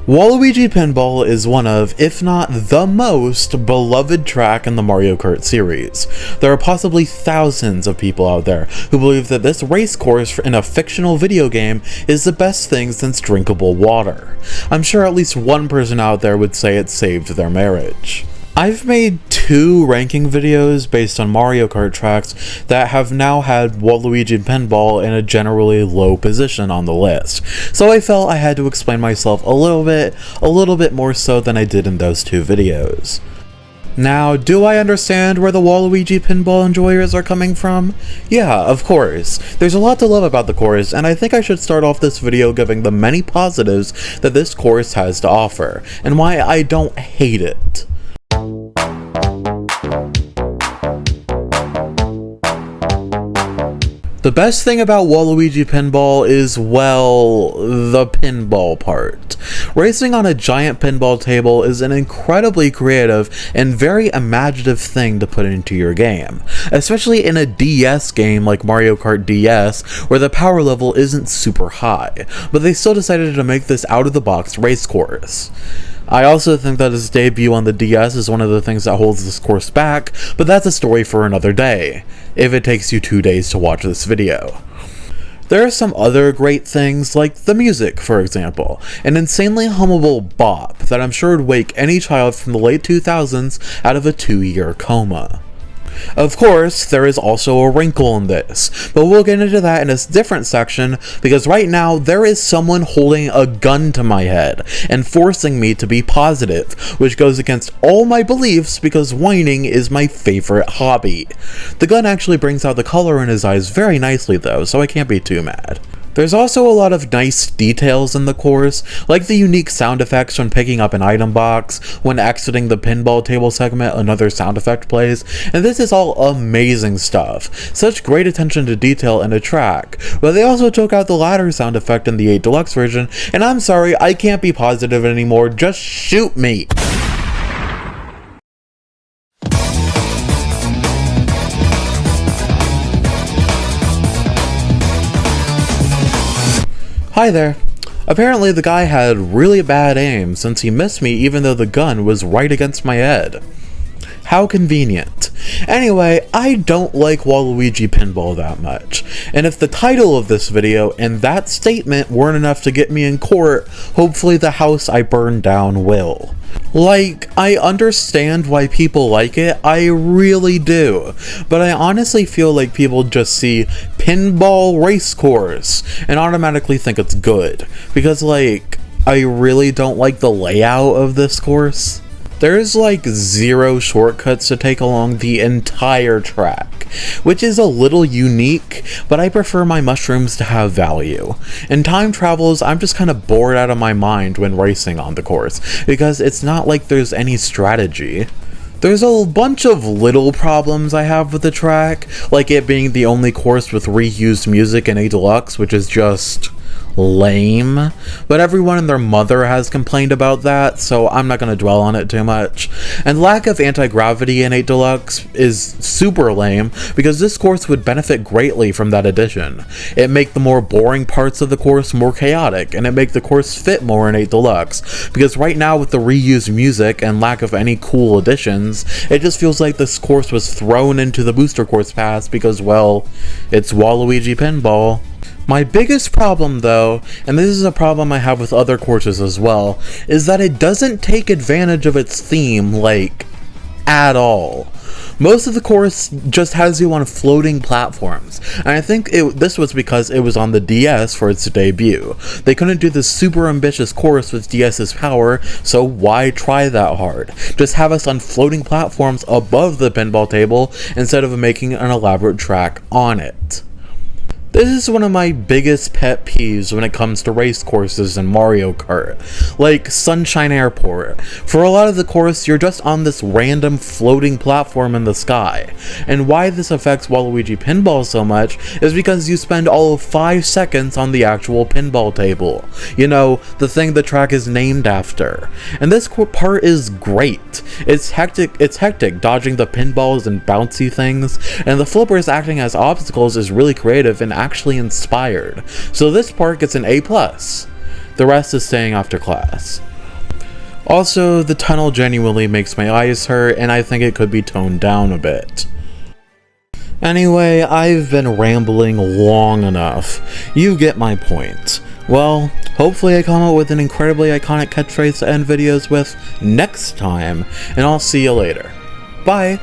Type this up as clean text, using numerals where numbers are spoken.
Waluigi Pinball is one of, if not the most, beloved track in the Mario Kart series. There are possibly thousands of people out there who believe that this race course in a fictional video game is the best thing since drinkable water. I'm sure at least one person out there would say it saved their marriage. I've made 2 ranking videos based on Mario Kart tracks that have now had Waluigi Pinball in a generally low position on the list, so I felt I had to explain myself a little bit more so than I did in those 2 videos. Now, do I understand where the Waluigi Pinball enjoyers are coming from? Yeah, of course. There's a lot to love about the course, and I think I should start off this video giving the many positives that this course has to offer, and why I don't hate it. The best thing about Waluigi Pinball is, well, the pinball part. Racing on a giant pinball table is an incredibly creative and very imaginative thing to put into your game, especially in a DS game like Mario Kart DS, where the power level isn't super high, but they still decided to make this out-of-the-box race course. I also think that its debut on the DS is one of the things that holds this course back, but that's a story for another day, if it takes you 2 days to watch this video. There are some other great things, like the music, for example, an insanely hummable bop that I'm sure would wake any child from the late 2000s out of a 2-year coma. Of course, there is also a wrinkle in this, but we'll get into that in a different section, because right now there is someone holding a gun to my head and forcing me to be positive, which goes against all my beliefs because whining is my favorite hobby. The gun actually brings out the color in his eyes very nicely though, so I can't be too mad. There's also a lot of nice details in the course, like the unique sound effects when picking up an item box. When exiting the pinball table segment, another sound effect plays, and this is all amazing stuff. Such great attention to detail in a track, but they also took out the ladder sound effect in the 8 Deluxe version, and I'm sorry, I can't be positive anymore, just shoot me! Hi there. Apparently the guy had really bad aim since he missed me even though the gun was right against my head. How convenient. Anyway, I don't like Waluigi Pinball that much, and if the title of this video and that statement weren't enough to get me in court, hopefully the house I burned down will. Like, I understand why people like it, I really do, but I honestly feel like people just see pinball race course and automatically think it's good, because like, I really don't like the layout of this course. There's like 0 shortcuts to take along the entire track, which is a little unique, but I prefer my mushrooms to have value. In time travels, I'm just kind of bored out of my mind when racing on the course, because it's not like there's any strategy. There's a bunch of little problems I have with the track, like it being the only course with reused music in 8 Deluxe, which is just lame, but everyone and their mother has complained about that, so I'm not going to dwell on it too much. And lack of anti-gravity in 8 Deluxe is super lame, because this course would benefit greatly from that addition. It make the more boring parts of the course more chaotic, and it make the course fit more in 8 Deluxe, because right now with the reused music and lack of any cool additions, it just feels like this course was thrown into the booster course pass because, well, it's Waluigi Pinball. My biggest problem though, and this is a problem I have with other courses as well, is that it doesn't take advantage of its theme, like, at all. Most of the course just has you on floating platforms, and I think this was because it was on the DS for its debut. They couldn't do this super ambitious course with DS's power, so why try that hard? Just have us on floating platforms above the pinball table instead of making an elaborate track on it. This is one of my biggest pet peeves when it comes to race courses in Mario Kart, like Sunshine Airport. For a lot of the course, you're just on this random floating platform in the sky, and why this affects Waluigi Pinball so much is because you spend all of 5 seconds on the actual pinball table. You know, the thing the track is named after. And this part is great. It's hectic dodging the pinballs and bouncy things, and the flippers acting as obstacles is really creative and actually inspired. So this part gets an A+. The rest is staying after class. Also, the tunnel genuinely makes my eyes hurt, and I think it could be toned down a bit. Anyway, I've been rambling long enough. You get my point. Well, hopefully I come up with an incredibly iconic catchphrase to end videos with next time, and I'll see you later. Bye!